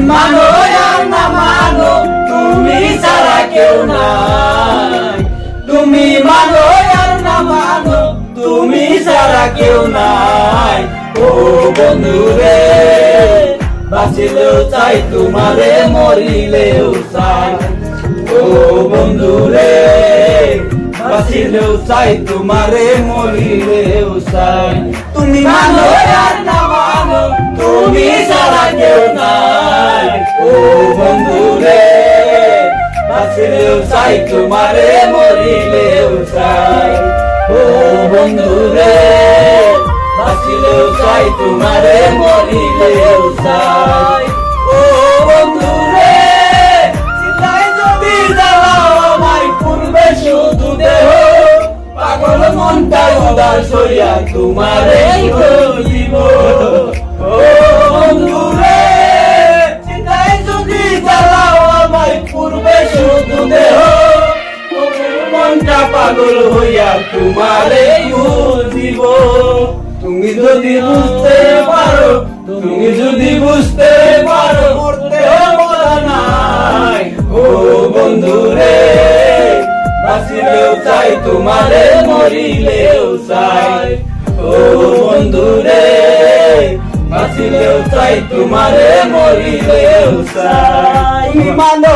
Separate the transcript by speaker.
Speaker 1: মানো আর না মানো, তুমি ছাড়া কেউ নাই। তুমি মানো আর না মানো, তুমি ছাড়া কেউ নাই। ও বন্ধু রে, বাঁচিলেও চাই তোমারে, মরিলেও চাই। ও বন্ধু রে, বাঁচিলেও চাই তোমারে, মরিলেও চাই। তুমি মানো আর না মানো, তুমি ছাড়া কেউ নাই। ও বন্ধু রে, বাঁচিলেও চাই তোমারে, মরিলেও চাই। ও বন্ধু রে, বাঁচিলেও চাই তোমারে, মরিলেও চাই। ও বন্ধু রে, চিন্তায় যদি জ্বালাও আমায়, পূর্বে শুধু দেহ, পাগল মনটা উদাস হইয়া তোমারে খুঁজিব। ও বন্ধু রে, চিন্তায় যদি জ্বালাও আমায়, পূর্বে শুধু দেহ, মনটা পাগল হইয়া তোমারে খুঁজিব। তুমি যদি বুঝতে পারো, তুমি যদি বুঝতে পারো, মরতে মরা নাই। ও বন্ধু রে, বাঁচিলেও চাই তোমারে, মরিলেও চাই। ও বন্ধু রে, বাঁচিলেও চাই তোমারে, মরিলেও চাই। মানো